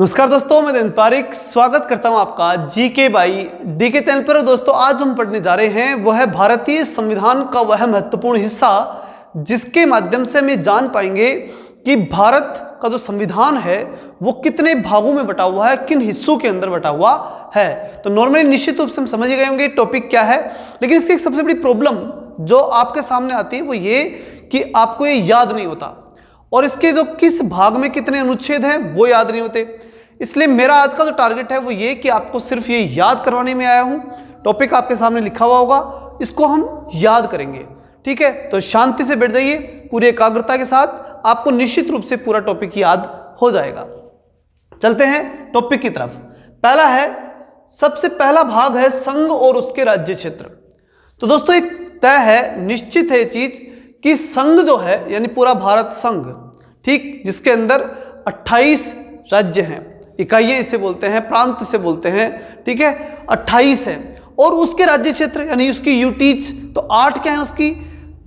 नमस्कार दोस्तों, मैं दिन पारिक स्वागत करता हूं आपका जीके बाई डीके चैनल पर। दोस्तों, आज हम पढ़ने जा रहे हैं वो है भारतीय संविधान का वह महत्वपूर्ण हिस्सा जिसके माध्यम से हम ये जान पाएंगे कि भारत का जो संविधान है वो कितने भागों में बटा हुआ है, किन हिस्सों के अंदर बटा हुआ है। तो नॉर्मली निश्चित रूप से हम समझ गए होंगे टॉपिक क्या है, लेकिन इसकी एक सबसे बड़ी प्रॉब्लम जो आपके सामने आती है वो ये कि आपको ये याद नहीं होता और इसके जो किस भाग में कितने अनुच्छेद हैं वो याद नहीं होते। इसलिए मेरा आज का जो टारगेट है वो ये कि आपको सिर्फ ये याद करवाने में आया हूँ। टॉपिक आपके सामने लिखा हुआ होगा, इसको हम याद करेंगे, ठीक है। तो शांति से बैठ जाइए, पूरी एकाग्रता के साथ, आपको निश्चित रूप से पूरा टॉपिक याद हो जाएगा। चलते हैं टॉपिक की तरफ। पहला है, सबसे पहला भाग है संघ और उसके राज्य क्षेत्र। तो दोस्तों, एक तय है, निश्चित है ये चीज कि संघ जो है यानी पूरा भारत संघ, ठीक, जिसके अंदर 28 राज्य हैं, इकाइयां इसे बोलते हैं, प्रांत से बोलते हैं, ठीक है, 28 है। और उसके राज्य क्षेत्र यानी उसकी यूटीज, तो 8 क्या है उसकी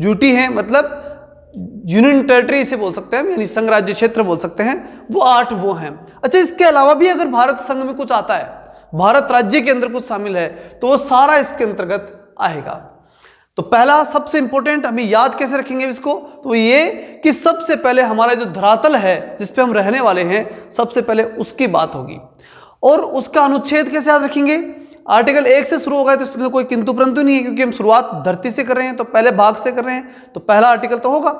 यूटी है, मतलब यूनियन टेरिटरी इसे बोल सकते हैं, यानी संघ राज्य क्षेत्र बोल सकते हैं, वो 8 वो हैं। अच्छा, इसके अलावा भी अगर भारत संघ में कुछ आता है, भारत राज्य के अंदर कुछ शामिल है, तो वो सारा इसके अंतर्गत आएगा। तो पहला सबसे इंपॉर्टेंट, हमें याद कैसे रखेंगे इसको, तो ये कि सबसे पहले हमारा जो धरातल है जिस पे हम रहने वाले हैं, सबसे पहले उसकी बात होगी। और उसका अनुच्छेद कैसे याद रखेंगे, आर्टिकल 1 से शुरू होगा, तो इसमें कोई किंतु परंतु नहीं है, क्योंकि हम शुरुआत धरती से कर रहे हैं, तो पहले भाग से कर रहे हैं, तो पहला आर्टिकल तो होगा।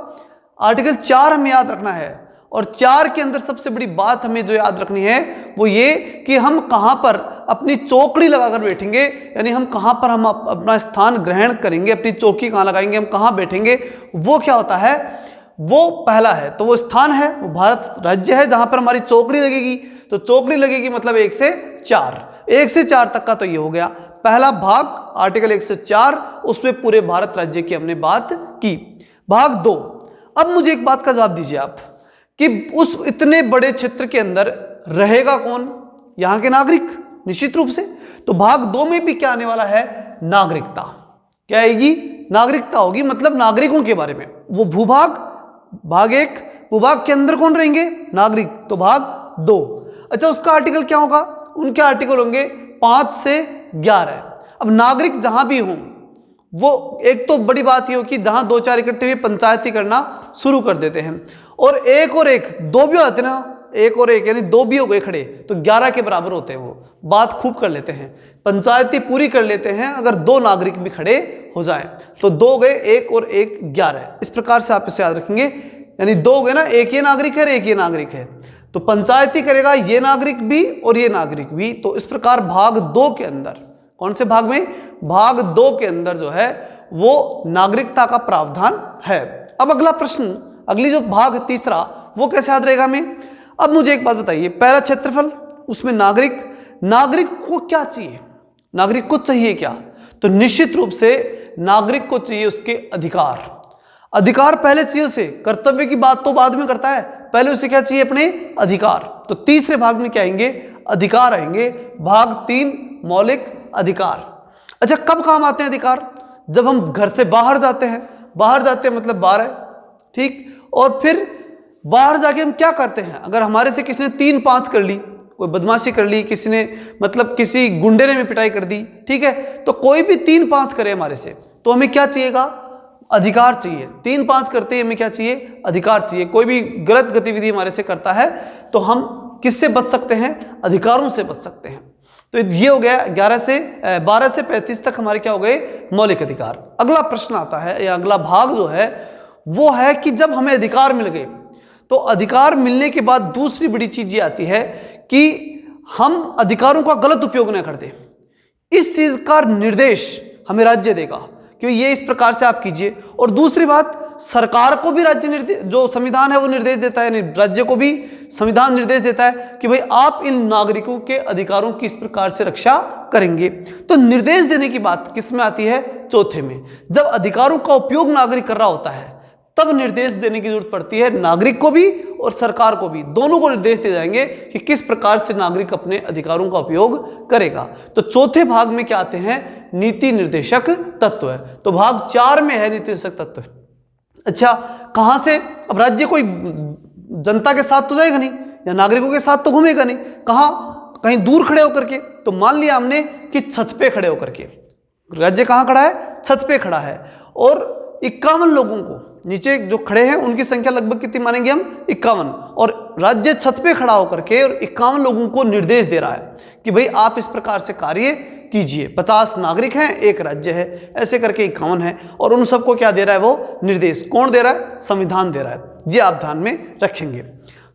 आर्टिकल 4 हमें याद रखना है, और 4 के अंदर सबसे बड़ी बात हमें जो याद रखनी है वो ये कि हम कहां पर अपनी चौकड़ी लगाकर बैठेंगे, यानी हम कहां पर हम अपना स्थान ग्रहण करेंगे, अपनी चौकी कहां लगाएंगे, हम कहां बैठेंगे, वो क्या होता है, वो पहला है। तो वो स्थान है, वो भारत राज्य है जहां पर हमारी चौकड़ी लगेगी। तो चौकड़ी लगेगी मतलब 1 से 4 तक का तो ये हो गया पहला भाग, आर्टिकल 1 से 4, उसमें पूरे भारत राज्य की हमने बात की। भाग 2, अब मुझे एक बात का जवाब दीजिए आप कि उस इतने बड़े क्षेत्र के अंदर रहेगा कौन, यहां के नागरिक, निश्चित रूप से। तो भाग 2 में भी क्या आने वाला है, नागरिकता। क्या आएगी, नागरिकता होगी, मतलब नागरिकों के बारे में। वो भूभाग, भाग 1, भूभाग के अंदर कौन रहेंगे, नागरिक, तो भाग 2। अच्छा, उसका आर्टिकल क्या होगा, उनके आर्टिकल होंगे 5 से 11। अब नागरिक जहां भी हों, वो एक तो बड़ी बात ये हो कि जहां 2-4 इकट्ठे हुए पंचायती करना शुरू कर देते हैं, और एक और एक, 2 भी होते ना, एक और एक यानी 2 भी हो गए खड़े, तो 11 के बराबर होते हैं। वो बात खूब कर लेते हैं, पंचायती पूरी कर लेते हैं अगर 2 नागरिक भी खड़े हो जाएं, तो 2 गए, 1 और 1 11। इस प्रकार से आप इसे याद रखेंगे, यानी 2 गए ना, एक ये नागरिक है, एक ये नागरिक है, तो पंचायती करेगा ये नागरिक भी और ये नागरिक भी। तो इस प्रकार भाग 2 के अंदर, कौन से भाग में, भाग 2 के अंदर जो है वो नागरिकता का प्रावधान है। अब अगला प्रश्न, अगली जो भाग तीसरा, वो कैसे याद रहेगा हमें। अब मुझे एक बात बताइए, पहला क्षेत्रफल, उसमें नागरिक को क्या चाहिए, नागरिक को चाहिए क्या, तो निश्चित रूप से नागरिक को चाहिए उसके अधिकार पहले चाहिए उसे, कर्तव्य की बात तो बाद में करता है, पहले उसे क्या चाहिए, अपने अधिकार। तो तीसरे भाग में क्या आएंगे, अधिकार आएंगे। भाग 3, मौलिक अधिकार। अच्छा, कब काम आते हैं अधिकार, जब हम घर से बाहर जाते हैं, मतलब बाहर है, ठीक, और फिर बाहर जाके हम क्या करते हैं, अगर हमारे से किसी ने 3-5 कर ली, कोई बदमाशी कर ली, किसी ने मतलब किसी गुंडे ने भी पिटाई कर दी, ठीक है, तो कोई भी 3-5 करे हमारे से, तो हमें क्या चाहिएगा, अधिकार चाहिए। 3-5 करते ही हमें क्या चाहिए, अधिकार चाहिए। कोई भी गलत गतिविधि हमारे से करता है तो हम किससे बच सकते हैं, अधिकारों से बच सकते हैं। तो ये हो गया 12 से 35 तक हमारे क्या हो गए, मौलिक अधिकार। अगला प्रश्न आता है, या अगला भाग जो है वो है कि जब हमें अधिकार मिल गए, तो अधिकार मिलने के बाद दूसरी बड़ी चीज ये आती है कि हम अधिकारों का गलत उपयोग न कर दें। इस चीज का निर्देश हमें राज्य देगा कि ये इस प्रकार से आप कीजिए। और दूसरी बात, सरकार को भी राज्य निर्देश, जो संविधान है वो निर्देश देता है, यानी राज्य को भी संविधान निर्देश देता है कि भाई आप इन नागरिकों के अधिकारों की इस प्रकार से रक्षा करेंगे। तो निर्देश देने की बात किस में आती है, चौथे में। जब अधिकारों का उपयोग नागरिक कर रहा होता है तब निर्देश देने की जरूरत पड़ती है, नागरिक को भी और सरकार को भी, दोनों को निर्देश दिए जाएंगे कि किस प्रकार से नागरिक अपने अधिकारों का उपयोग करेगा। तो चौथे भाग में क्या आते हैं, नीति निर्देशक तत्व है। तो भाग 4 में है नीति निर्देशक तत्व। अच्छा, कहां से, अब राज्य कोई जनता के साथ तो जाएगा नहीं, या नागरिकों के साथ तो घूमेगा नहीं, कहाँ, कहीं दूर खड़े होकर के। तो मान लिया हमने कि छत पे खड़े होकर के, राज्य कहाँ खड़ा है, छत पे खड़ा है, और 51 लोगों को, नीचे जो खड़े हैं उनकी संख्या लगभग कितनी मानेंगे हम, 51, और राज्य छत पे खड़ा होकर के और 51 लोगों को निर्देश दे रहा है कि भाई आप इस प्रकार से कार्य कीजिए। 50 नागरिक हैं, एक राज्य है, ऐसे करके 51 है, और उन सबको क्या दे रहा है, वो निर्देश। कौन दे रहा है, संविधान दे रहा है। ये आप ध्यान में रखेंगे।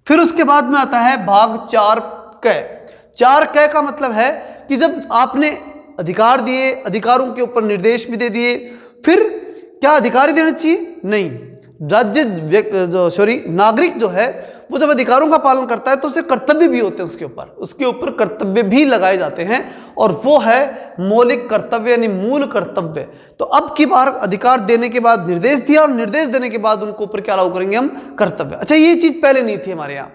फिर उसके बाद में आता है भाग 4 क। 4 क का मतलब है कि जब आपने अधिकार दिए, अधिकारों के ऊपर निर्देश भी दे दिए, फिर क्या अधिकार ही देना चाहिए, नहीं, राज्य नागरिक जो है वो जब अधिकारों का पालन करता है तो उसे कर्तव्य भी होते हैं, उसके ऊपर कर्तव्य भी लगाए जाते हैं, और वो है मौलिक कर्तव्य यानी मूल कर्तव्य। तो अब की बार अधिकार देने के बाद निर्देश दिया, और निर्देश देने के बाद उनको ऊपर क्या लागू करेंगे हम, कर्तव्य। अच्छा, ये चीज पहले नहीं थी हमारे यहाँ।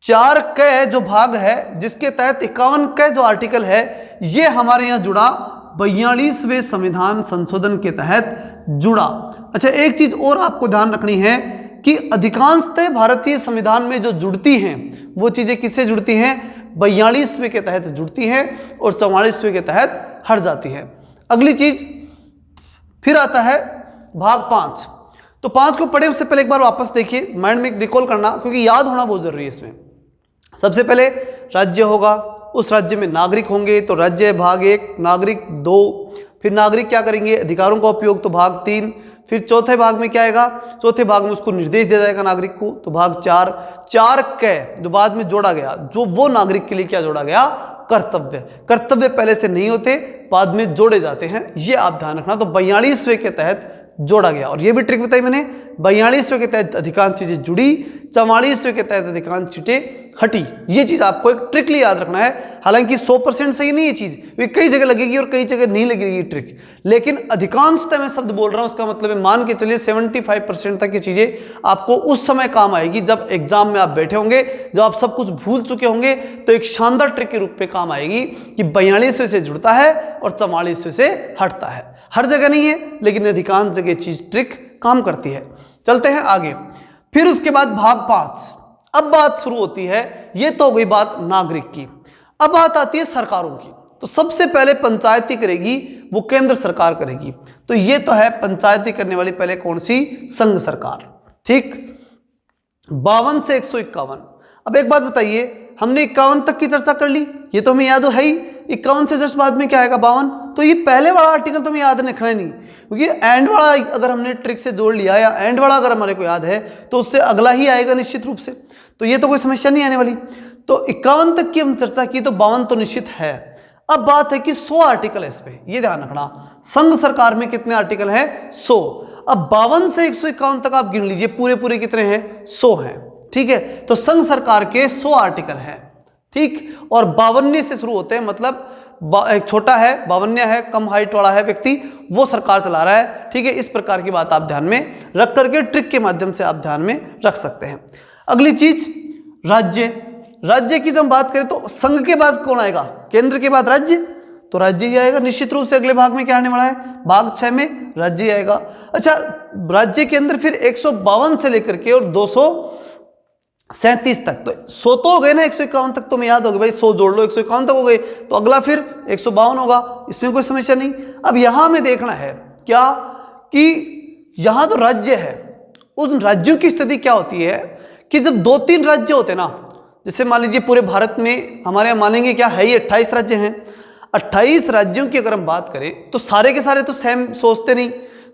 4 क जो भाग है, जिसके तहत 51 क जो आर्टिकल है, ये हमारे यहाँ जुड़ा 42वें संविधान संशोधन के तहत जुड़ा। अच्छा, एक चीज और आपको ध्यान रखनी है कि अधिकांशतः भारतीय संविधान में जो जुड़ती हैं वो चीजें किससे जुड़ती हैं, 42वें के तहत जुड़ती हैं और 44वें के तहत हट जाती है। अगली चीज फिर आता है भाग 5। तो 5 को पढ़े उससे पहले एक बार वापस देखिए, माइंड में रिकॉल करना, क्योंकि याद होना बहुत जरूरी है इसमें। सबसे पहले राज्य होगा, उस राज्य में नागरिक होंगे, तो राज्य भाग 1, नागरिक 2, फिर नागरिक क्या करेंगे, अधिकारों का उपयोग, तो भाग 3, फिर चौथे भाग में क्या आएगा, चौथे भाग में उसको निर्देश दिया जाएगा नागरिक को, तो भाग 4। 4 क जो बाद में जोड़ा गया, जो वो नागरिक के लिए क्या जोड़ा गया, कर्तव्य। कर्तव्य पहले से नहीं होते, बाद में जोड़े जाते हैं, ये आप ध्यान रखना। तो 42वें के तहत जोड़ा गया, और ये भी ट्रिक बताई मैंने, 42वें के तहत अधिकांश चीजें जुड़ी, 44वें के तहत अधिकांश चीजें हटी। ये चीज आपको एक ट्रिकली याद रखना है। हालांकि 100% सही नहीं है चीज, कई जगह लगेगी और कई जगह नहीं लगेगी ट्रिक, लेकिन अधिकांशतः मैं शब्द बोल रहा हूं, उसका मतलब है मान के चलिए 75% तक की चीजें आपको उस समय काम आएगी जब एग्जाम में आप बैठे होंगे, जब आप सब कुछ भूल चुके होंगे, तो एक शानदार ट्रिक के रूप में काम आएगी कि 42वें से जुड़ता है और 44वें से हटता है। हर जगह नहीं है, लेकिन अधिकांश जगह चीज ट्रिक काम करती है। चलते हैं आगे। फिर उसके बाद भाग 5। अब बात शुरू होती है, ये तो हो गई बात नागरिक की, अब बात आती है सरकारों की। तो सबसे पहले पंचायती करेगी वो केंद्र सरकार करेगी, तो ये तो है पंचायती करने वाली पहले कौन सी, संघ सरकार। ठीक, 52 से 151। अब एक बात बताइए, हमने 51 तक की चर्चा कर ली, ये तो हमें याद है ही, 51 से जस्ट बाद में क्या आएगा, 52। तो ये पहले वाला आर्टिकल तो हमें याद रखना ही नहीं, क्योंकि एंड वाला अगर हमने ट्रिक से जोड़ लिया, या एंड वाला अगर हमारे को याद है, तो उससे अगला ही आएगा निश्चित रूप से, तो ये तो कोई समस्या नहीं आने वाली। तो 51 तक की हम चर्चा की, तो 52 तो निश्चित है। अब बात है कि 100 आर्टिकल है इस पे, ये ध्यान रखना। संघ सरकार में कितने आर्टिकल है, 100। अब 52 से 151 तक आप गिन लीजिए, पूरे पूरे कितने हैं, 100 हैं। ठीक है, तो संघ सरकार के 100 आर्टिकल हैं। ठीक, और 52 से शुरू होते हैं, मतलब एक छोटा है, 52 है, कम हाइट वाला है व्यक्ति, वो सरकार चला रहा है। ठीक है, इस प्रकार की बात आप ध्यान में रख करके ट्रिक के माध्यम से आप ध्यान में रख सकते हैं। अगली चीज राज्य। राज्य की जब बात करें तो संघ के बाद कौन आएगा, केंद्र के बाद राज्य, तो राज्य ही आएगा निश्चित रूप से। अगले भाग में क्या आने वाला है, भाग 6 में राज्य ही आएगा। अच्छा, राज्य के अंदर फिर 152 से लेकर के और 237 तक, तो 100 तो हो गए ना, 151 तक तो मैं याद हो गया भाई, 100 जोड़ लो, 151 तक हो गए, तो अगला फिर 152 होगा, इसमें कोई समस्या नहीं। अब यहां में देखना है क्या कि यहां तो राज्य है, उन राज्यों की स्थिति क्या होती है कि जब 2-3 राज्य होते ना, जैसे मान लीजिए पूरे भारत में हमारे यहाँ मानेंगे क्या है, ये 28 राज्य हैं। 28 राज्यों की अगर हम बात करें तो सारे के सारे तो सेम सोचते नहीं,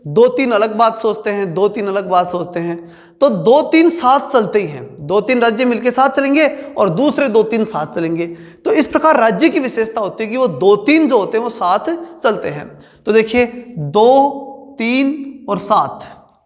2-3 अलग बात सोचते हैं, 2-3 अलग बात सोचते हैं, तो 2-3 साथ चलते ही हैं। 2-3 राज्य मिलके साथ चलेंगे और दूसरे 2-3 साथ चलेंगे। तो इस प्रकार राज्य की विशेषता होती है कि वो 2-3 जो होते हैं वो साथ चलते हैं। तो देखिए 2, 3 और 7,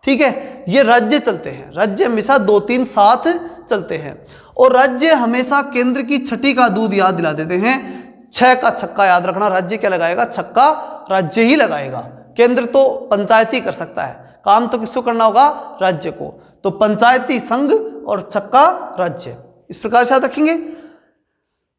ठीक है, ये राज्य चलते हैं। राज्य हमेशा 2-3 साथ चलते हैं, और राज्य हमेशा केंद्र की छठी का दूध याद दिला देते हैं। 6 का छक्का याद रखना, राज्य क्या लगाएगा, छक्का राज्य ही लगाएगा। केंद्र तो पंचायती कर सकता है, काम तो किसको करना होगा, राज्य को। तो पंचायती संघ और छक्का राज्य, इस प्रकार से याद रखेंगे।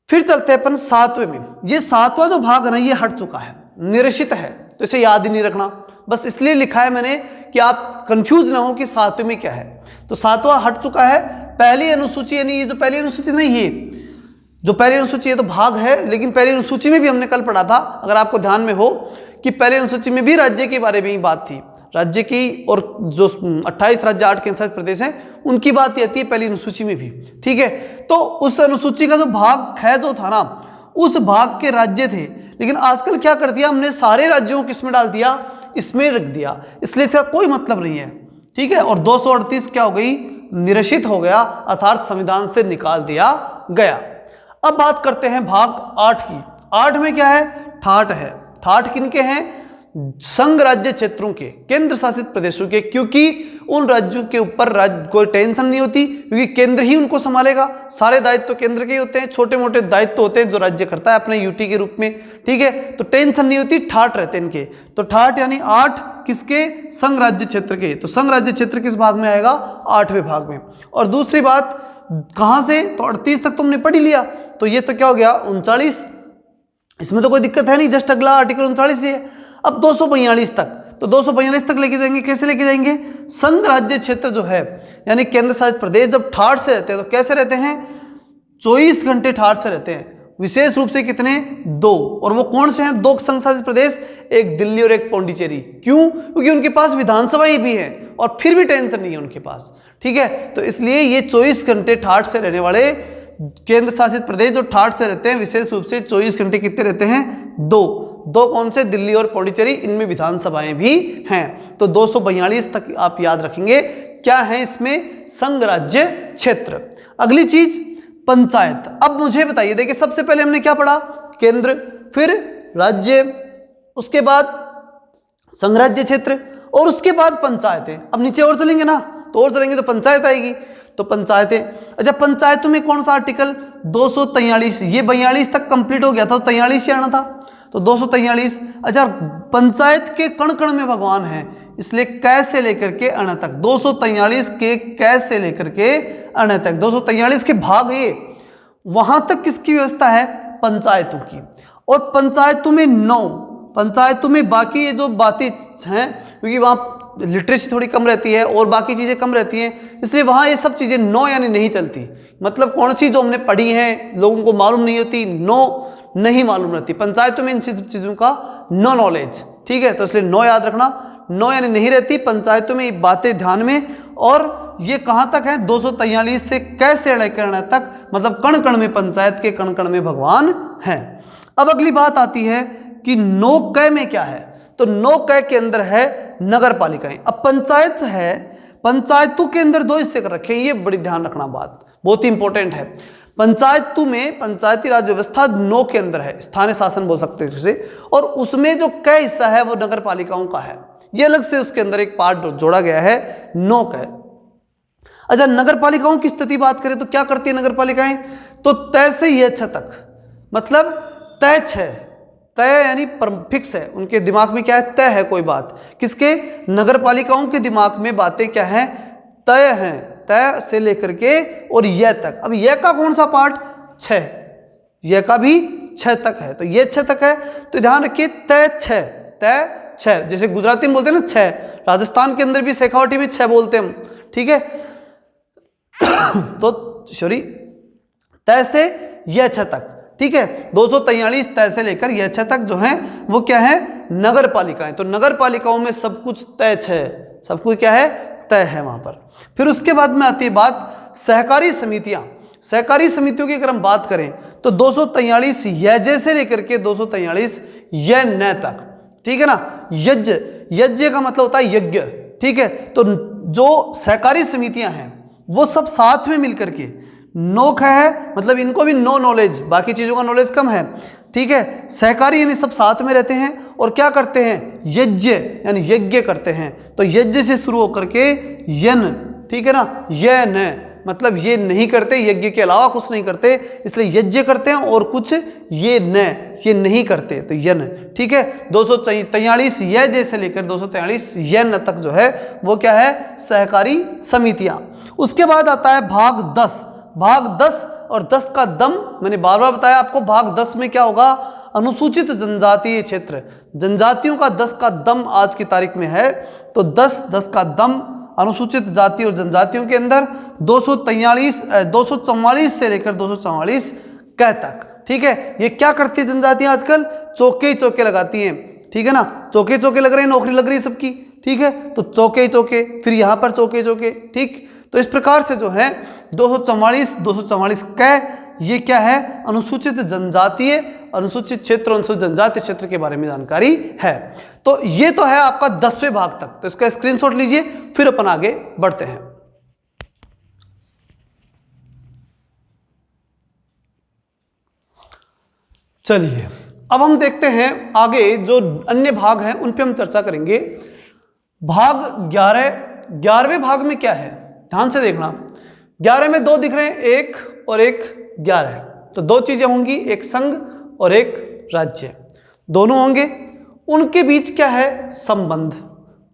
फिर चलते हैं अपन 7वें में। ये 7वां जो भाग है ना, ये हट चुका है, निरशित है, तो इसे याद ही नहीं रखना, बस इसलिए लिखा है मैंने कि आप कंफ्यूज ना हो कि 7वें में क्या है। तो 7वां हट चुका है, पहली अनुसूची, यानी ये जो पहली अनुसूची नहीं, ये जो पहली अनुसूची है तो भाग है, लेकिन पहली अनुसूची में भी हमने कल पढ़ा था, अगर आपको ध्यान में हो, कि पहली अनुसूची में भी राज्य के बारे में ही बात थी, राज्य की, और जो 28 राज्य 8 केंद्र शासित प्रदेश हैं उनकी बात आती है पहली अनुसूची में भी। ठीक है, तो उस अनुसूची का जो भाग है जो था ना, उस भाग के राज्य थे, लेकिन आजकल क्या कर दिया हमने, सारे राज्यों को किसमें डाल दिया, इसमें रख दिया, इसलिए इसका कोई मतलब नहीं है। ठीक है, और 238 क्या हो गई, निरसित हो गया, अर्थात संविधान से निकाल दिया गया। अब बात करते हैं भाग 8 की। 8 में क्या है, ठाट है। ठाट किनके हैं, संघ राज्य क्षेत्रों के, केंद्र शासित प्रदेशों के, क्योंकि उन राज्यों के ऊपर कोई टेंशन नहीं होती, क्योंकि केंद्र ही उनको संभालेगा, सारे दायित्व तो केंद्र के ही होते हैं, छोटे मोटे दायित्व होते हैं जो राज्य करता है अपने यूटी के रूप में। ठीक है, तो टेंशन नहीं होती, ठाट रहते हैं इनके। तो ठाट यानी 8 किसके, संघ राज्य क्षेत्र के। तो संघ राज्य क्षेत्र किस भाग में आएगा, 8वें भाग में। और दूसरी बात कहां से, तो 38 तक तुमने पढ़ ही लिया, तो ये तो क्या हो गया 39, इसमें तो कोई दिक्कत है नहीं, जस्ट अगला आर्टिकल 39 है। अब 242 तक, तो 242 तक लेके जाएंगे, कैसे लेके जाएंगे, संघ राज्य क्षेत्र जो है यानी केंद्र शासित प्रदेश जब ठाट से रहते हैं तो कैसे रहते हैं, 24 घंटे ठाट से रहते हैं, विशेष रूप से कितने, 2, और वो कौन से हैं, 2 संघ शासित प्रदेश, एक दिल्ली और एक पौंडीचेरी। क्यों, क्योंकि उनके पास विधानसभाएं भी है और फिर भी टेंशन नहीं है उनके पास। ठीक है, तो इसलिए ये 24 घंटे ठाट से रहने वाले केंद्र शासित प्रदेश जो ठाट से रहते हैं, विशेष रूप से 24 घंटे कितने रहते हैं, 2 कौन से, दिल्ली और पौंडीचेरी, इनमें विधानसभाएं भी हैं। तो 242 तक आप याद रखेंगे, क्या है इसमें, संघ राज्य क्षेत्र। अगली चीज पंचायत। अब मुझे बताइए, देखिए सबसे पहले हमने क्या पढ़ा, केंद्र, फिर राज्य, उसके बाद संघ राज्य क्षेत्र, और उसके बाद पंचायतें। अब नीचे और चलेंगे ना, तो और चलेंगे तो पंचायत आएगी, तो पंचायतें। अच्छा, पंचायतों में कौन सा आर्टिकल, 243, ये 42 तक कंप्लीट हो गया था, तो 43 ही आना था, तो 243। अच्छा, पंचायत के कण कण में भगवान है, इसलिए कै से लेकर के अण तक, 243 के कै से लेकर के अण तक, 243 के भाग ए, वहां तक किसकी व्यवस्था है, पंचायतों की। और पंचायतों में 9, पंचायतों में बाकी ये जो बातें हैं, क्योंकि वहां लिटरेसी थोड़ी कम रहती है और बाकी चीजें कम रहती हैं, इसलिए वहां ये सब चीजें 9 यानी नहीं चलती। मतलब कौन सी जो हमने पढ़ी है लोगों को मालूम नहीं होती, 9 नहीं मालूम रहती पंचायतों में, इन चीजों का नो नॉलेज। ठीक है, तो इसलिए 9 याद रखना, 9 यानी नहीं रहती पंचायतों में, ये बातें ध्यान में। और ये कहां तक है, 243 से कैसे अड़े तक, मतलब कण कण में, पंचायत के कण कण में भगवान है। अब अगली बात आती है कि 9 कै में क्या है, तो 9 कै के अंदर है नगर पालिकाएं। अब पंचायत है, पंचायतों के अंदर 2 हिस्से कर रखे हैं, ये बड़ी ध्यान रखना बात, बहुत ही इंपॉर्टेंट है। पंचायतों में पंचायती राज व्यवस्था 9 के अंदर है, स्थानीय शासन बोल सकते हैं इसे, और उसमें जो कै हिस्सा है वो नगर पालिकाओं का है, ये अलग से उसके अंदर एक पार्ट जोड़ा गया है, 9 कै। अच्छा, नगर पालिकाओं की स्थिति बात करें तो क्या करती है नगर पालिकाएं, तो तय से यह छ तक, मतलब तय छ, तय यानी फिक्स है, उनके दिमाग में क्या है, तय है कोई बात, किसके, नगर पालिकाओं के दिमाग में बातें क्या है, तय हैं, तय से लेकर के और यह तक। अब यह का कौन सा पार्ट, 6, यह का भी 6 तक है, तो यह 6 तक है, तो ध्यान रखिए तय 6, तय 6, जैसे गुजराती में बोलते हैं ना 6, राजस्थान के अंदर भी शेखावटी में 6 बोलते हैं हम। ठीक है, तो सॉरी, तय से यह 6 तक। ठीक है, 243 तय से लेकर यह 6 तक जो है वो क्या है, नगर पालिकाएं। तो नगर पालिकाओं में सब कुछ तय 6, सब कुछ क्या है, तय है वहां पर। फिर उसके बाद में आती है बात सहकारी समितियां। सहकारी समितियों की अगर हम बात करें तो 243 यज्ञ से लेकर के 243 यज्ञ तक। ठीक है ना, यज्ञ, यज्ञ का मतलब होता है यज्ञ। ठीक है, तो जो सहकारी समितियां हैं वो सब साथ में मिलकर के, 9 है मतलब इनको भी नो नॉलेज, बाकी चीजों का नॉलेज कम है। ठीक है, सहकारी यानी सब साथ में रहते हैं और क्या करते हैं, यज्ञ यानी यज्ञ करते हैं। तो यज्ञ से शुरू होकर के यन, ठीक है ना, यह न मतलब ये नहीं करते, यज्ञ के अलावा कुछ नहीं करते, इसलिए यज्ञ करते हैं, और कुछ ये नहीं करते, तो यन। ठीक है, 243 यह जैसे लेकर 243 यन तक जो है वो क्या है, सहकारी समितियां। उसके बाद आता है भाग 10। भाग 10 और 10 का दम, मैंने बार बार बताया आपको, भाग 10 में क्या होगा, अनुसूचित जनजातीय क्षेत्र, जनजातियों का 10 का दम आज की तारीख में है। तो 10 का दम अनुसूचित जाति और जनजातियों के अंदर, 244 से लेकर 244 क तक। ठीक है, ये क्या करती है जनजातियां आजकल? चौके ही चौके लगाती हैं। ठीक है ना, चौके चौके लग रहे हैं, नौकरी लग रही है सबकी। ठीक है, तो चौके ही चौके, फिर यहाँ पर चौके चौके। ठीक, तो इस प्रकार से जो है 244 क ये क्या है? अनुसूचित जनजातीय, अनुसूचित क्षेत्र, अनुसूचित जनजातीय क्षेत्र के बारे में जानकारी है। तो ये तो है आपका 10वें भाग तक, तो इसका स्क्रीनशॉट लीजिए, फिर अपन आगे बढ़ते हैं। चलिए अब हम देखते हैं आगे जो अन्य भाग हैं उन पे हम चर्चा करेंगे। भाग 11वें भाग में क्या है, ध्यान से देखना। 11 में 2 दिख रहे हैं, 1 और 1 11। तो 2 चीजें होंगी, एक संघ और एक राज्य, दोनों होंगे। उनके बीच क्या है? संबंध।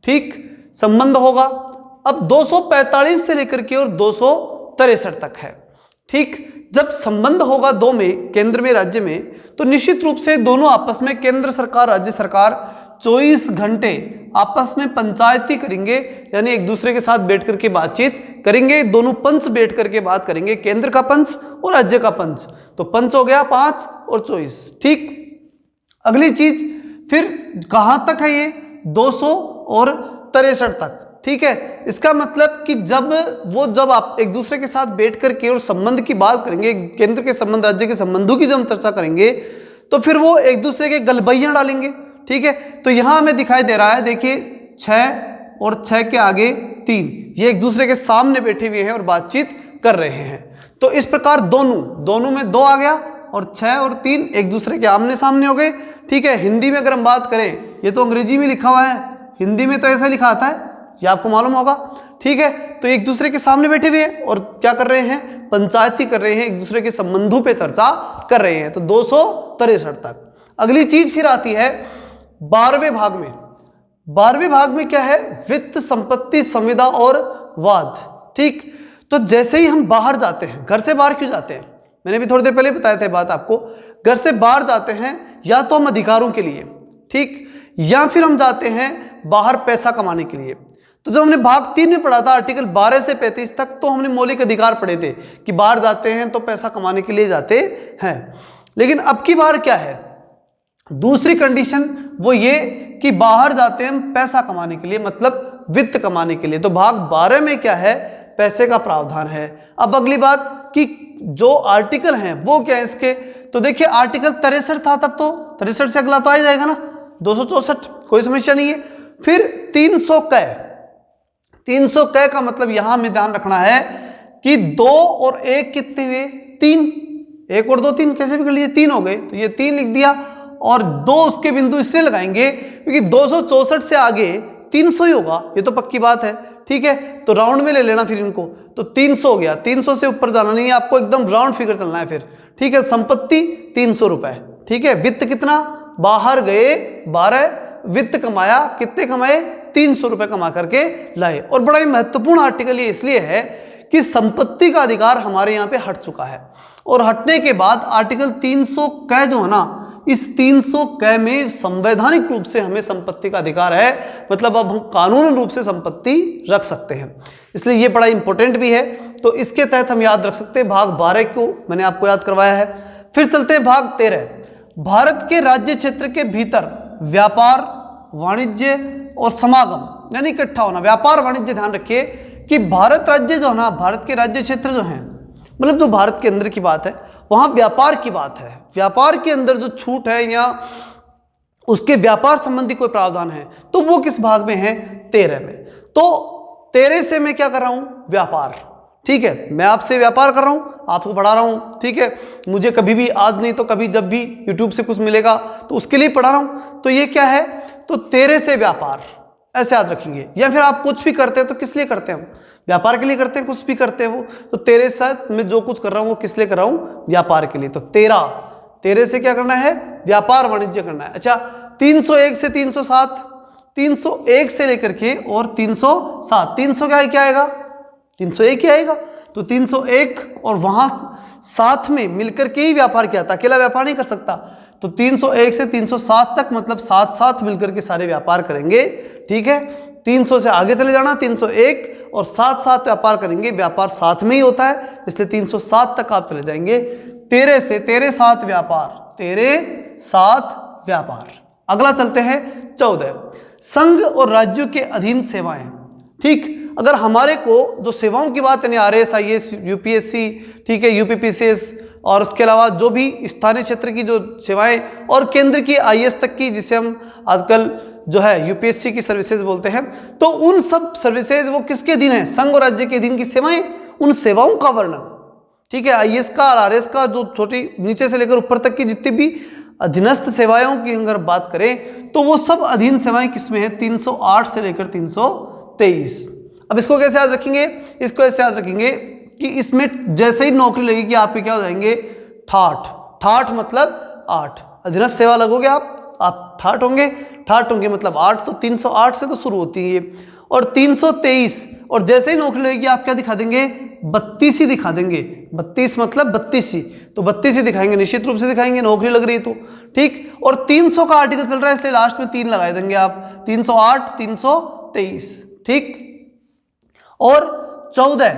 ठीक, संबंध होगा। अब 245 से लेकर के और 263 तक है। ठीक, जब संबंध होगा 2 में, केंद्र में राज्य में, तो निश्चित रूप से दोनों आपस में, केंद्र सरकार राज्य सरकार 24 घंटे आपस में पंचायती करेंगे, यानी एक दूसरे के साथ बैठ करके बातचीत करेंगे। दोनों पंच बैठ करके बात करेंगे, केंद्र का पंच और राज्य का पंच। तो पंच हो गया 5 और 24। ठीक, अगली चीज फिर कहां तक है ये? 263 तक। ठीक है, इसका मतलब कि जब आप एक दूसरे के साथ बैठ करके और संबंध की बात करेंगे, केंद्र के संबंध राज्य के संबंधों की जब हम चर्चा करेंगे, तो फिर वो एक दूसरे के गलबैयां डालेंगे। ठीक है, तो यहां हमें दिखाई दे रहा है, देखिए 6 और 6 के आगे 3, ये एक दूसरे के सामने बैठे हुए हैं और बातचीत कर रहे हैं। तो इस प्रकार दोनों में 2 आ गया, और 6 और 3 एक दूसरे के आमने सामने हो गए। ठीक है, हिंदी में अगर हम बात करें, ये तो अंग्रेजी में लिखा हुआ है, हिंदी में तो ऐसा लिखा आता है, ये आपको मालूम होगा। ठीक है, तो एक दूसरे के सामने बैठे हुए हैं और क्या कर रहे हैं? पंचायती कर रहे हैं, एक दूसरे के संबंधों पे चर्चा कर रहे हैं। तो 263 तक। अगली चीज फिर आती है 12वें भाग में। 12वें भाग में क्या है? वित्त, संपत्ति, संविदा और वाद। ठीक, तो जैसे ही हम बाहर जाते हैं, घर से बाहर क्यों जाते हैं? मैंने भी थोड़ी देर पहले बताया था बात आपको। घर से बाहर जाते हैं या तो हम अधिकारों के लिए, ठीक, या फिर हम जाते हैं बाहर पैसा कमाने के लिए। तो जब हमने भाग 3 में पढ़ा था आर्टिकल 12 से 35 तक, तो हमने मौलिक अधिकार पढ़े थे कि बाहर जाते हैं तो पैसा कमाने के लिए जाते हैं। लेकिन अब की बार क्या है? दूसरी कंडीशन वो ये कि बाहर जाते हैं हम पैसा कमाने के लिए, मतलब वित्त कमाने के लिए। तो भाग 12 में क्या है? पैसे का प्रावधान है। अब अगली बात कि जो आर्टिकल हैं वो क्या है इसके? तो देखिए आर्टिकल 63 था तब, तो 63 से अगला तो आ जाएगा ना 264, कोई समस्या नहीं है। फिर 300 क, 300 क का मतलब यहां में ध्यान रखना है कि 2 और 1 कितने हुए? 3। 1 और 2 3, कैसे भी कर लीजिए, 3 हो गए, तो ये 3 लिख दिया। और 2 उसके बिंदु इसलिए लगाएंगे क्योंकि 264 से आगे 300 ही होगा, ये तो पक्की बात है। ठीक है, तो राउंड में ले लेना फिर इनको, तो 300 हो गया। 300 से ऊपर जाना नहीं है आपको, एकदम राउंड फिगर चलना है फिर। ठीक है, संपत्ति 300 रुपए। ठीक है, वित्त कितना? बाहर गए 12, वित्त कमाया, कितने कमाए? 300 रुपए कमा करके लाए। और बड़ा ही महत्वपूर्ण आर्टिकल ये इसलिए है कि संपत्ति का अधिकार हमारे यहाँ पे हट चुका है, और हटने के बाद आर्टिकल 300 क जो है ना, इस 300 क में संवैधानिक रूप से हमें संपत्ति का अधिकार है, मतलब अब हम कानूनी रूप से संपत्ति रख सकते हैं। इसलिए ये बड़ा इंपॉर्टेंट भी है, तो इसके तहत हम याद रख सकते हैं। भाग 12 को मैंने आपको याद करवाया है। फिर चलते हैं भाग 13। भारत के राज्य क्षेत्र के भीतर व्यापार, वाणिज्य और समागम, यानी इकट्ठा होना। व्यापार वाणिज्य, ध्यान रखिए कि भारत राज्य जो है ना, भारत के राज्य क्षेत्र जो हैं, मतलब जो भारत के अंदर की बात है, वहां व्यापार की बात है। व्यापार के अंदर जो छूट है या उसके व्यापार संबंधी कोई प्रावधान है, तो वो किस भाग में है? 13 में। तो 13 से मैं क्या कर रहा हूं? व्यापार। ठीक है, मैं आपसे व्यापार कर रहा हूं, आपको पढ़ा रहा हूं। ठीक है, मुझे कभी भी, आज नहीं तो कभी, जब भी यूट्यूब से कुछ मिलेगा तो उसके लिए पढ़ा रहा हूं। तो ये क्या है? तो 13 से व्यापार, ऐसे याद रखेंगे। या फिर आप कुछ भी करते हैं तो किस लिए करते हैं? व्यापार के लिए करते हैं, कुछ भी करते हैं वो। तो 13 से मैं जो कुछ कर रहा हूं वो किस लिए कर रहा हूं? व्यापार के लिए। तो 13 से क्या करना है? व्यापार वाणिज्य करना है। अच्छा, 301 से 307, 301 से लेकर के और 307, 300 क्या आएगा? 301 ही आएगा। तो 301 और वहां साथ में मिलकर के ही व्यापार किया था, अकेला व्यापार नहीं कर सकता। तो 301 से 307 तक मतलब साथ साथ मिलकर के सारे व्यापार करेंगे। ठीक है, 300 से आगे चले जाना 301 और साथ साथ व्यापार करेंगे, व्यापार साथ में ही होता है इसलिए 307 तक आप चले जाएंगे। 13 से 13 व्यापार, 13 व्यापार। अगला चलते हैं 14, संघ और राज्यों के अधीन सेवाएं। ठीक, अगर हमारे को जो सेवाओं की बात यानी RS, IAS, UPSC, ठीक है, UPPCS और उसके अलावा जो भी स्थानीय क्षेत्र की जो सेवाएं और केंद्र की IAS तक की, जिसे हम आजकल जो है UPSC की सर्विसेज बोलते हैं, तो उन सब सर्विसेज वो किसके अधीन है? संघ और राज्य के अधीन की सेवाएं, उन सेवाओं का वर्णन। ठीक है, IAS का और RS का जो छोटी नीचे से लेकर ऊपर तक की जितनी भी अधीनस्थ सेवाओं की अगर बात करें तो वो सब अधीन सेवाएं किसमें है? 308 से लेकर 323। अब इसको कैसे याद रखेंगे? इसको ऐसे याद रखेंगे कि इसमें जैसे ही नौकरी लगेगी आपके क्या हो जाएंगे? ठाठ। ठाठ मतलब 8, अधीनस्थ सेवा लगोगे आप ठाठ होंगे। ठाठ होंगे मतलब 8, तो 308 से तो शुरू होती है ये, और 323, और जैसे ही नौकरी लगेगी आप क्या दिखा देंगे? 32 ही दिखा देंगे। 32 मतलब 32 ही, तो 32 ही दिखाएंगे, निश्चित रूप से दिखाएंगे, नौकरी लग रही है तो। ठीक, और 300 का आर्टिकल चल रहा है इसलिए लास्ट में 3 लगा देंगे आप, 308, 323। ठीक, और 14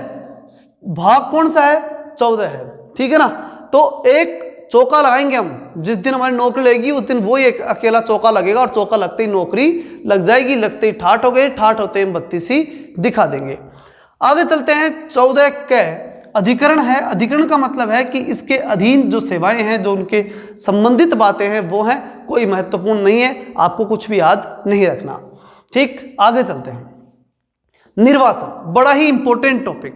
भाग कौन सा है? 14 है। ठीक है ना, तो एक चौका लगाएंगे हम, जिस दिन हमारी नौकरी लगेगी उस दिन वो ही एक अकेला चौका लगेगा, और चौका लगते ही नौकरी लग जाएगी, लगते ही ठाठ हो गए, ठाठ होते ही 32 ही दिखा देंगे। आगे चलते हैं 14 के अधिकरण है। अधिकरण का मतलब है कि इसके अधीन जो सेवाएं हैं, जो उनके संबंधित बातें हैं वो हैं, कोई महत्वपूर्ण नहीं है, आपको कुछ भी याद नहीं रखना। ठीक, आगे चलते हैं। निर्वाचन बड़ा ही इंपॉर्टेंट टॉपिक,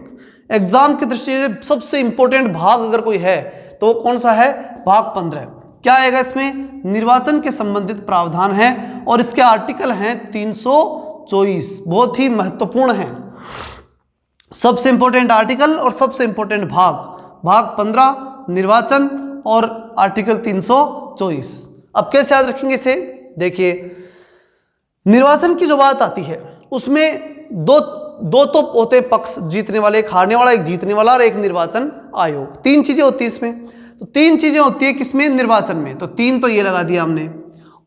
एग्जाम की दृष्टि से सबसे इंपॉर्टेंट भाग अगर कोई है तो कौन सा है? भाग 15। क्या आएगा इसमें? निर्वाचन के संबंधित प्रावधान है और इसके आर्टिकल हैं 324, बहुत ही महत्वपूर्ण है। सबसे इंपॉर्टेंट आर्टिकल और सबसे इंपॉर्टेंट भाग 15 निर्वाचन और आर्टिकल 324। अब कैसे याद रखेंगे इसे? देखिए, निर्वाचन की जो बात आती है उसमें दो तो होते हैं पक्ष, जीतने वाले, एक हारने वाला, एक जीतने वाला, और एक निर्वाचन आयोग। 3 चीजें होती है इसमें, तो 3 चीजें होती है किसमें? निर्वाचन में। तो 3 तो ये लगा दिया हमने,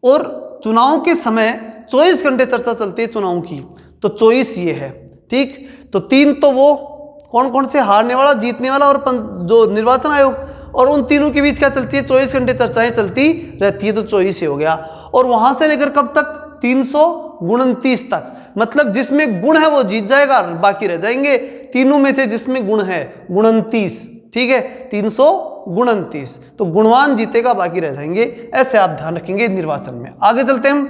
और चुनाव के समय 24 घंटे चर्चा चलती है चुनाव की, तो 24 ये है। ठीक, तो 3 तो वो कौन कौन से? हारने वाला, जीतने वाला और जो निर्वाचन आयोग, और उन तीनों के बीच क्या चलती है? 24 घंटे चर्चाएं चलती रहती है, तो 24 हो गया। और वहां से लेकर कब तक? 329 तक, मतलब जिसमें गुण है वो जीत जाएगा, बाकी रह जाएंगे तीनों में से जिसमें गुण है 29। ठीक है, 329, तो गुणवान जीतेगा, बाकी रह जाएंगे। ऐसे आप ध्यान रखेंगे निर्वाचन में। आगे चलते हैं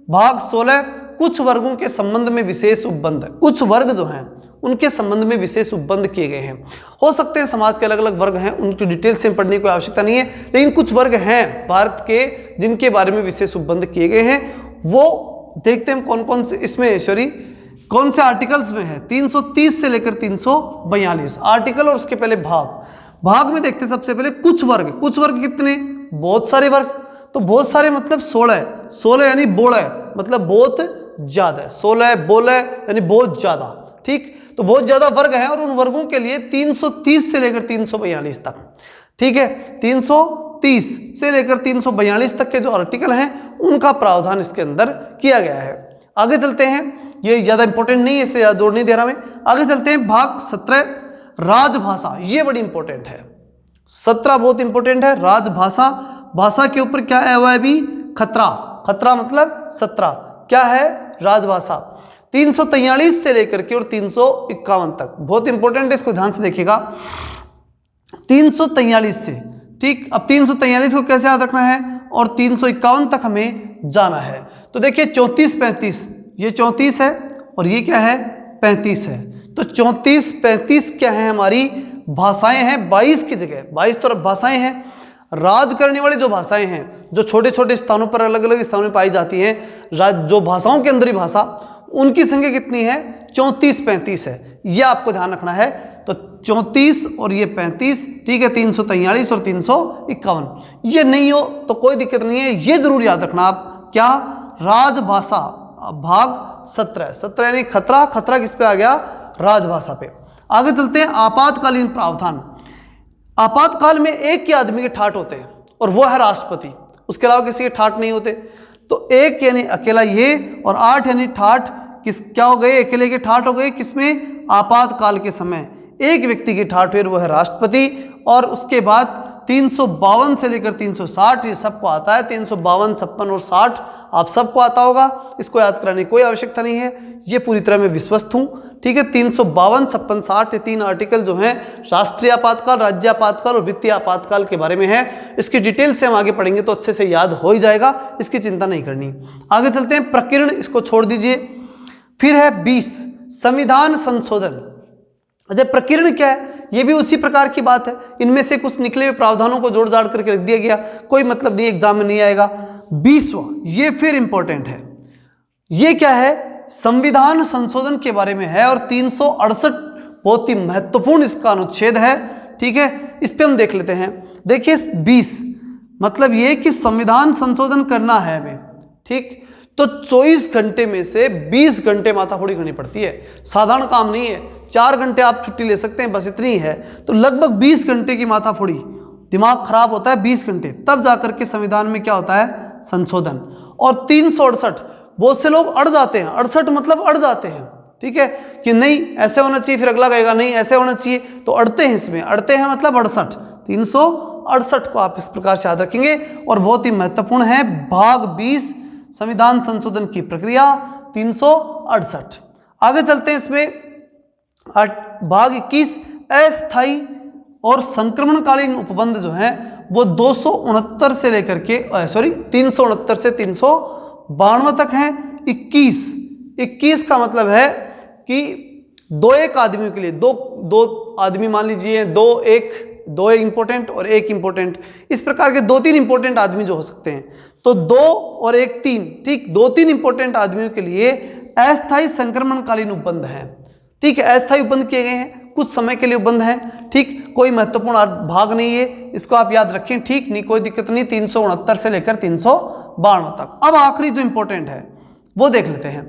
भाग 16, कुछ वर्गों के संबंध में विशेष उपबंध। कुछ वर्ग जो हैं उनके संबंध में विशेष उपबंध किए गए हैं। हो सकते हैं समाज के अलग अलग वर्ग हैं, उनकी डिटेल से पढ़ने की आवश्यकता नहीं है, लेकिन कुछ वर्ग हैं भारत के जिनके बारे में विशेष उपबंध किए गए हैं। वो देखते हैं कौन कौन से इसमें कौन से आर्टिकल्स में है। 330 से लेकर 342 आर्टिकल, और उसके पहले भाग में देखते हैं सबसे पहले कुछ वर्ग। कुछ वर्ग कितने? बहुत सारे वर्ग। तो बहुत सारे मतलब 16 यानी बोला है, मतलब बहुत ज्यादा। 16 बोला यानी बहुत ज्यादा। ठीक, तो बहुत ज्यादा वर्ग हैं, और उन वर्गों के लिए 330 से लेकर 342 तक। ठीक है, 330 से लेकर 342 तक के जो आर्टिकल हैं उनका प्रावधान इसके अंदर किया गया है। आगे चलते हैं, ये ज्यादा इंपॉर्टेंट नहीं है इसलिए ज्यादा जोड़ नहीं दे रहा मैं। आगे चलते हैं भाग 17, राजभाषा। ये बड़ी इंपॉर्टेंट है। 17 बहुत इंपॉर्टेंट है। राजभाषा, भाषा के ऊपर क्या है? वह है भी खतरा। खतरा मतलब 17 क्या है? राजभाषा। 343 से लेकर के और 351 तक बहुत इंपॉर्टेंट है, इसको ध्यान से देखिएगा। 343 से, ठीक, अब 343 को कैसे याद रखना है? और 351 तक हमें जाना है। तो देखिए 34-35, ये 34 है और ये क्या है? 35 है। तो 34-35 क्या है? हमारी भाषाएं हैं। 22 की जगह 22 तो भाषाएं हैं। राज करने वाली जो भाषाएं हैं, जो छोटे छोटे स्थानों पर अलग अलग स्थानों में पाई जाती हैं, जो भाषाओं के अंदर ही भाषा, उनकी संख्या कितनी है? 34-35 है। ये आपको ध्यान रखना है। तो 34 और ये 35, ठीक है, 343 और 351। ये नहीं हो तो कोई दिक्कत नहीं है, ये जरूर याद रखना आप। क्या? राजभाषा भाग 17 यानी खतरा। खतरा किस पे आ गया? राजभाषा पे। आगे चलते हैं, आपातकालीन प्रावधान। आपातकाल में एक ही आदमी के ठाट होते हैं और वो है राष्ट्रपति, उसके अलावा किसी के ठाट नहीं होते। तो एक यानी अकेला ये, और 8 यानी ठाट किस क्या हो गए, अकेले के ठाठ हो गए किसमें, आपातकाल के समय एक व्यक्ति की ठाठ हुई, वो है राष्ट्रपति। और उसके बाद 352 से लेकर 360 ये सबको आता है, 352, 56 और 60 आप सबको आता होगा, इसको याद कराने की कोई आवश्यकता नहीं है, ये पूरी तरह मैं विश्वस्त हूँ। ठीक है, 352, 56, 60 ये 3 आर्टिकल जो हैं राष्ट्रीय आपातकाल, राज्य आपातकाल और वित्तीय आपातकाल के बारे में है। इसकी डिटेल से हम आगे पढ़ेंगे तो अच्छे से याद हो ही जाएगा, इसकी चिंता नहीं करनी। आगे चलते हैं, प्रकीर्ण इसको छोड़ दीजिए। फिर है 20 संविधान संशोधन। अच्छा, प्रकीर्ण क्या है, ये भी उसी प्रकार की बात है, इनमें से कुछ निकले हुए प्रावधानों को जोड़ जाड़ करके रख दिया गया, कोई मतलब नहीं, एग्जाम में नहीं आएगा। 20वां ये फिर इंपॉर्टेंट है, ये क्या है, संविधान संशोधन के बारे में है और 368 बहुत ही महत्वपूर्ण इसका अनुच्छेद है। ठीक है, इस पे हम देख लेते हैं। देखिए 20 मतलब ये कि संविधान संशोधन करना है हमें, ठीक, तो 24 घंटे में से 20 घंटे माथाफोड़ी करनी पड़ती है, साधारण काम नहीं है। 4 घंटे आप छुट्टी ले सकते हैं, बस इतनी ही है, तो लगभग 20 घंटे की माथाफोड़ी, दिमाग खराब होता है 20 घंटे, तब जाकर के संविधान में क्या होता है, संशोधन। और 368 बहुत से लोग अड़ जाते हैं, 68 मतलब अड़ जाते हैं, ठीक है, कि नहीं ऐसे होना चाहिए, फिर अगला कहेगा नहीं ऐसे होना चाहिए, तो अड़ते हैं, इसमें अड़ते हैं मतलब 68, 368 को आप इस प्रकार से याद रखेंगे। और बहुत ही महत्वपूर्ण है भाग 20 संविधान संशोधन की प्रक्रिया 368। आगे चलते हैं, इसमें भाग 21 अस्थायी और संक्रमणकालीन उपबंध जो है वो 269 से लेकर के 369 से 392 तक है। 21 का मतलब है कि दो एक आदमियों के लिए, दो आदमी मान लीजिए, दो एक इंपॉर्टेंट और एक इंपॉर्टेंट, इस प्रकार के 2-3 इंपॉर्टेंट आदमी जो हो सकते हैं, तो 2 और 1 3, ठीक, 2-3 इंपॉर्टेंट आदमियों के लिए अस्थायी संक्रमणकालीन उपबंध है। ठीक है, अस्थायी उपबंध किए गए हैं, कुछ समय के लिए उपबंध है, ठीक, कोई महत्वपूर्ण भाग नहीं है, इसको आप याद रखें, ठीक, नहीं कोई दिक्कत नहीं, 369 से लेकर 392 तक। अब आखिरी जो इंपॉर्टेंट है वो देख लेते हैं,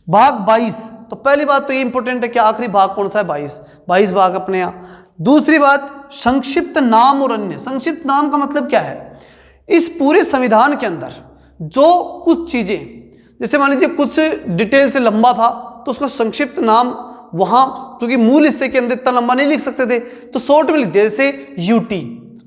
भाग 22। तो पहली बात तो ये इंपॉर्टेंट है कि आखिरी भाग कौन सा है, 22 भाग अपने यहाँ। दूसरी बात, संक्षिप्त नाम और अन्य। संक्षिप्त नाम का मतलब क्या है, इस पूरे संविधान के अंदर जो कुछ चीजें, जैसे मान लीजिए कुछ डिटेल से लंबा था तो उसका संक्षिप्त नाम वहां, क्योंकि मूल हिस्से के अंदर इतना लंबा नहीं लिख सकते थे, तो शॉर्ट में लिख दिया, जैसे यूटी।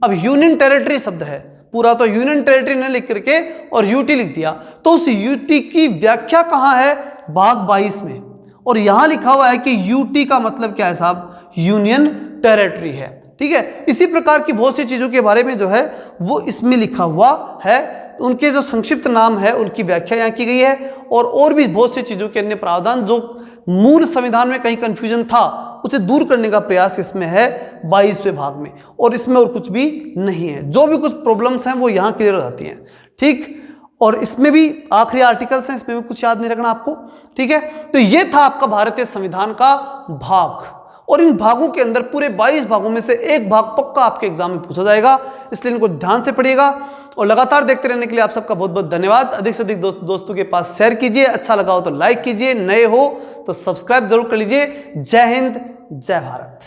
अब यूनियन टेरिटरी शब्द है, पूरा तो यूनियन टेरिटरी ने लिख करके और यूटी लिख दिया, तो उस यूटी की व्याख्या कहाँ है, भाग 22 में। और यहां लिखा हुआ है कि यूटी का मतलब क्या है साहब, यूनियन टेरिटरी है। ठीक है, इसी प्रकार की बहुत सी चीजों के बारे में जो है वो इसमें लिखा हुआ है, उनके जो संक्षिप्त नाम है उनकी व्याख्या यहाँ की गई है, और भी बहुत सी चीजों के अन्य प्रावधान जो मूल संविधान में कहीं कंफ्यूजन था उसे दूर करने का प्रयास इसमें है 22वें भाग में, और इसमें और कुछ भी नहीं है। जो भी कुछ प्रॉब्लम्स हैं वो यहाँ क्लियर हो जाती हैं, ठीक। और इसमें भी आखिरी आर्टिकल्स हैं, इसमें भी कुछ याद नहीं रखना आपको, ठीक है। तो ये था आपका भारतीय संविधान का भाग, और इन भागों के अंदर पूरे 22 भागों में से एक भाग पक्का आपके एग्जाम में पूछा जाएगा, इसलिए इनको ध्यान से पढ़िएगा। और लगातार देखते रहने के लिए आप सबका बहुत बहुत धन्यवाद। अधिक से अधिक दोस्तों के पास शेयर कीजिए, अच्छा लगा हो तो लाइक कीजिए, नए हो तो सब्सक्राइब जरूर कर लीजिए। जय हिंद, जय भारत।